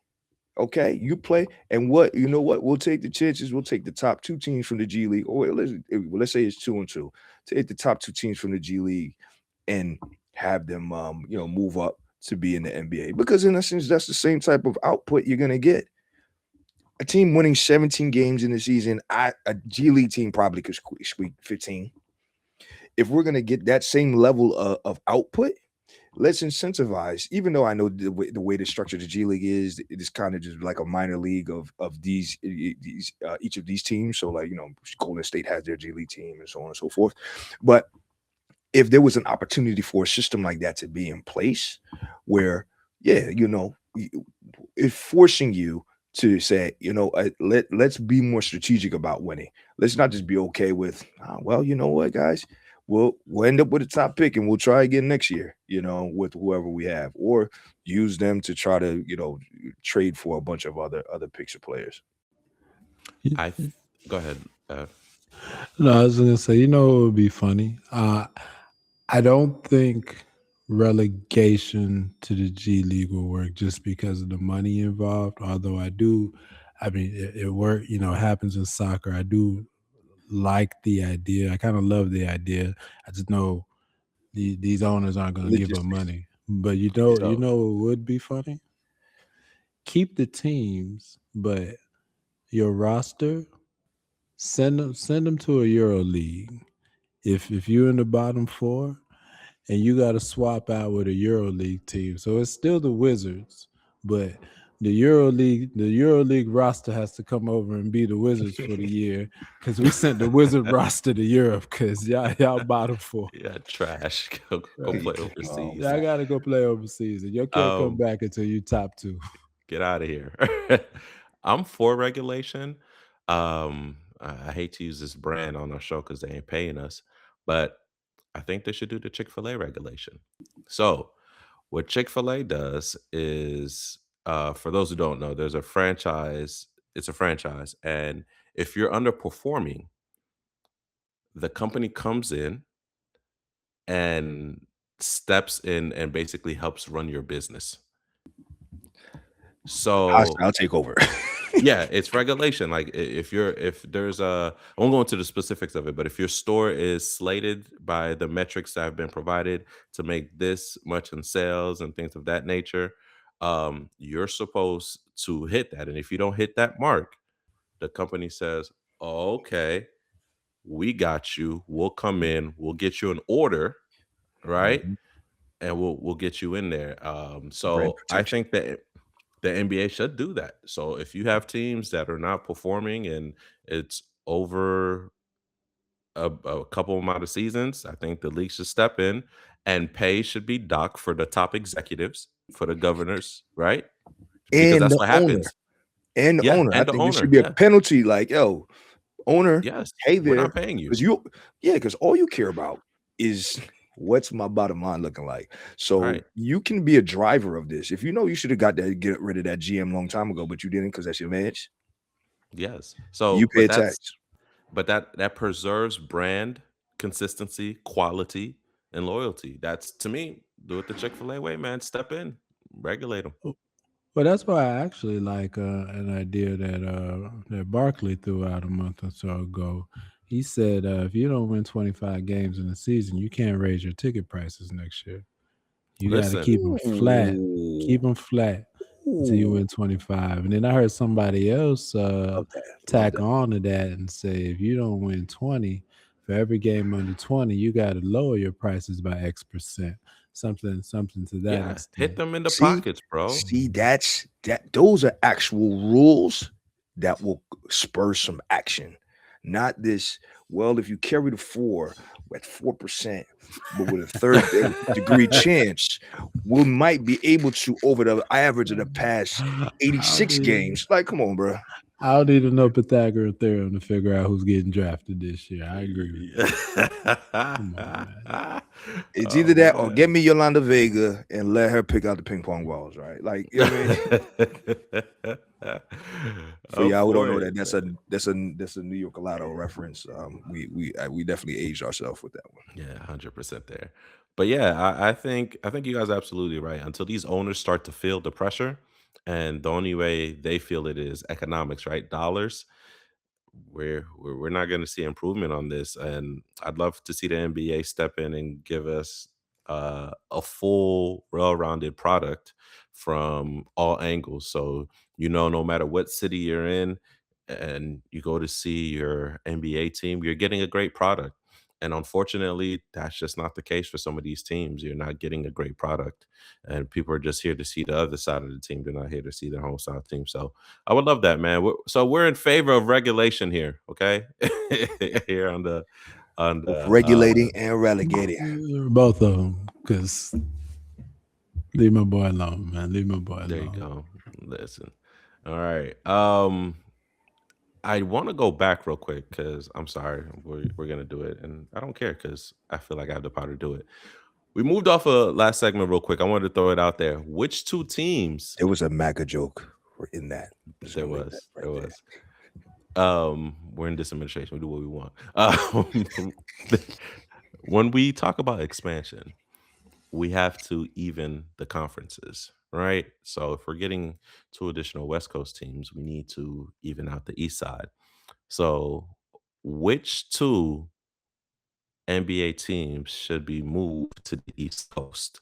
Okay, you play, and what? We'll take the chances. We'll take the top two teams from the G League, or let's say it's 2-2. Take the top two teams from the G League and have them, move up to be in the NBA. Because in essence, that's the same type of output you're gonna get. A team winning 17 games in the season, a G League team probably could squeak 15. If we're gonna get that same level of output, let's incentivize. Even though I know the way to structure the G League is, it is kind of just like a minor league of these each of these teams. So like Golden State has their G League team and so on and so forth. But if there was an opportunity for a system like that to be in place, where yeah, it's forcing you to say, let's be more strategic about winning. Let's not just be okay with, well, you know what, guys, we'll end up with a top pick and we'll try again next year, with whoever we have, or use them to try to, trade for a bunch of other picks or players. I th- Go ahead. No, I was gonna say, what would be funny? I don't think relegation to the G League will work just because of the money involved. Although I mean, it work. It happens in soccer. I do like the idea. I kind of love the idea. I just know these owners aren't going to give up Logistics. money. But So what would be funny? Keep the teams, but your roster, send them to a Euro League. If you're in the bottom four and you got to swap out with a Euro League team, so it's still the Wizards, but the Euro League roster has to come over and be the Wizards for the year because we sent the Wizard roster to Europe because y'all bottom four. yeah, trash. Go Right. play Oh overseas. Y'all man. got to go play overseas, and you can't come Um, back until you top two. get out of here. I'm for regulation. I hate to use this brand on our show because they ain't paying us, but I think they should do the Chick-fil-A regulation. So what Chick-fil-A does is, for those who don't know, there's a franchise. It's a franchise, and if you're underperforming, the company comes in and steps in and basically helps run your business. So I'll take over. yeah, it's regulation. Like if there's I won't go into the specifics of it, but if your store is slated by the metrics that have been provided to make this much in sales and things of that nature, you're supposed to hit that. And if you don't hit that mark, the company says, "Oh, okay, we got you. We'll come in. We'll get you an order, right? Mhm. And we'll get you in there." Brand So I protection. think that the NBA should do that. So if you have teams that are not performing and it's over a couple amount of seasons, I think the league should step in and pay should be docked for the top executives, for the governors, right? Because And that's the what owner. happens. And the Yeah, owner. I and the think there should owner. be a Yeah. penalty like, yo, owner, Yes. hey We're there, not paying you. because all you care about is what's my bottom line looking like. So Right. you can be a driver of this. If you know you should have get rid of that GM long time ago, but you didn't because that's your manage, Yes. you So, pay a tax. but that preserves brand consistency, quality, and loyalty. That's to me, do it the Chick-fil-A way, man. Step in, regulate them. Well, that's why I actually like an idea that Barkley threw out a month or so ago. He said, if you don't win 25 games in the season, you can't raise your ticket prices next year. You got to Listen, keep them flat. Keep Ooh, them flat until you ooh. win 25. And then I heard somebody else Love that. Love tack that. on to that and say, if you don't win 20, for every game under 20, you got to lower your prices by X%. Something to that yeah, hit extent. them in the See, pockets, bro. those are actual rules that will spur some action. Not this, well, if you carry the 4 at 4%, but with a third degree chance, we might be able to over the average of the past 86 games. Like, come on, bro. I don't need to know Pythagorean theorem to figure out who's getting drafted this year. I agree with you. Come on, man. It's Oh either that or man. get me Yolanda Vega and let her pick out the ping pong balls, right? Like, you know what I mean? For I'm y'all who don't for know it. that, that's a New York Lotto reference. We definitely aged ourselves with that one. Yeah, 100% there. But yeah, I think you guys are absolutely right. Until these owners start to feel the pressure, and the only way they feel it is economics, right? Dollars. We're not going to see improvement on this, and I'd love to see the NBA step in and give us a full, well-rounded product from all angles. So no matter what city you're in, and you go to see your NBA team, you're getting a great product. And unfortunately, that's just not the case for some of these teams. You're not getting a great product, and people are just here to see the other side of the team. They're not here to see their home side team. So I would love that, man. So we're in favor of regulation here, okay? Here on Of the regulating and relegating. Both of them, because leave my boy alone, man. Leave my boy there you alone. go. Listen. All right. I want to go back real quick because I'm sorry, we're gonna do it, and I don't care because I feel like I have the power to do it. We moved off a last segment real quick. I wanted to throw it out there. Which two teams? There was a MAGA joke in that. Just There gonna leave that was, right there there. was. We're in this administration. We do what we want. When we talk about expansion, we have to even the conferences, right? So if we're getting two additional West Coast teams, we need to even out the East side. So which two NBA teams should be moved to the East Coast?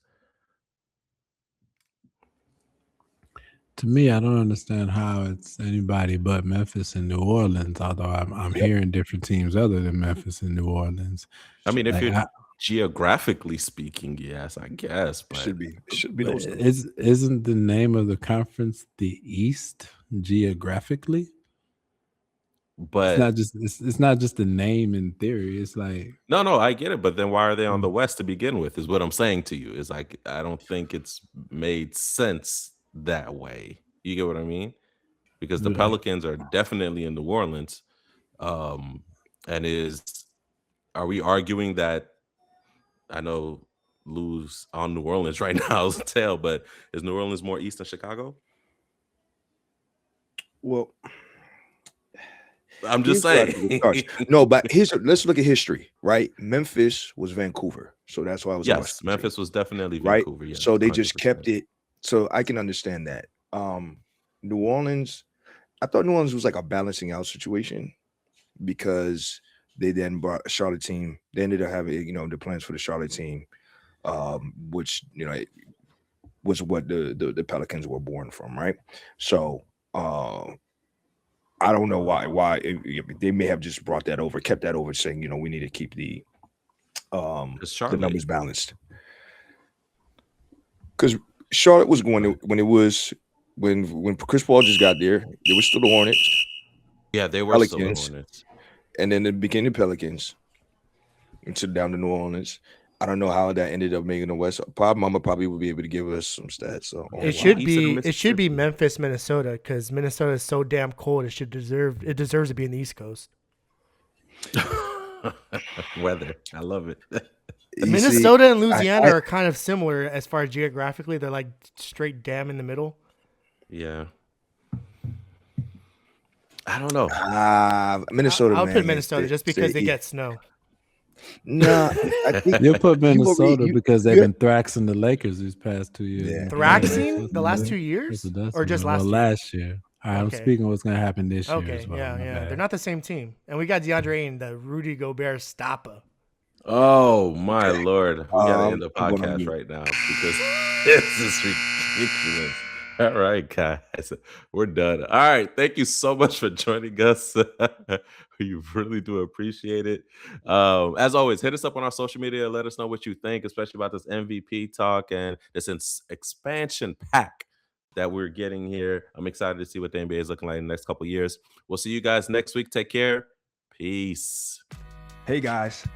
To me, I don't understand how it's anybody but Memphis and New Orleans. Although I'm Yep. hearing different teams other than Memphis and New Orleans. I mean, if Like, you're geographically speaking, yes, I guess, but Should be those. isn't the name of the conference the East geographically? but It's not just the name in theory. It's like no, I get it. But then why are they on the West to begin with? Is what I'm saying to you. Is like I don't think it's made sense that way. You get what I mean? Because the uh, Pelicans are definitely in New Orleans. Um, and are we arguing that I know Lou's on New Orleans right now as tell, but is New Orleans more east than Chicago? Well, I'm just here's where I saying. think it starts. No, but let's look at history, right? Memphis was Vancouver, so that's why it was a Yes, Western team, Memphis was definitely right? Vancouver. Yes, So they just 100%. kept it. So I can understand that. New Orleans, I thought New Orleans was like a balancing out situation because they then brought a Charlotte team. They ended up having, the plans for the Charlotte team, which was what the Pelicans were born from, right? So I don't know why they may have just brought that over, kept that over, saying we need to keep the It's Charlotte. numbers balanced. Because Charlotte was going when Chris Paul just got there, were still the Hornets. Yeah, they were still the Pelicans. Hornets. And then it became the Pelicans. into down to New Orleans. I don't know how that ended up making the West. Mama probably would be able to give us some stats. So It should be Memphis, Minnesota, because Minnesota is so damn cold. It deserves to be in the East Coast. Weather. I love it. Minnesota and Louisiana are kind of similar as far as geographically. They're like straight damn in the middle. Yeah. I don't know. Minnesota. I'll put Minnesota just because they get snow. No, I think You'll put Minnesota because they've been thraxing the Lakers these past 2 years. Yeah. Thraxing the last 2 years, or just last year? All right, I'm speaking of what's going to happen this year. Okay, as well. yeah. They're not the same team, and we got DeAndre Ayton, the Rudy Gobert stopper. Oh my Lord. We gotta end the podcast right now because this is ridiculous. All right, guys. We're done. All right. Thank you so much for joining us. We really do appreciate it. As always, hit us up on our social media. Let us know what you think, especially about this MVP talk and this expansion pack that we're getting here. I'm excited to see what the NBA is looking like in the next couple of years. We'll see you guys next week. Take care. Peace. Hey guys,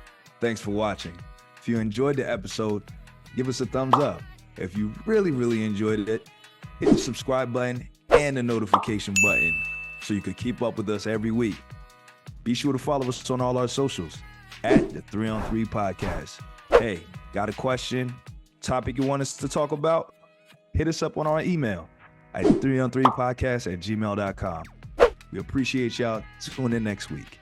thanks for watching. If you enjoyed the episode, give us a thumbs up. If you really enjoyed it, hit the subscribe button and the notification button so you can keep up with us every week. Be sure to follow us on all our socials at the 3on3 Podcast. Hey, got a question, topic you want us to talk about? Hit us up on our email at 3on3podcast@gmail.com. We appreciate y'all. Tune in next week.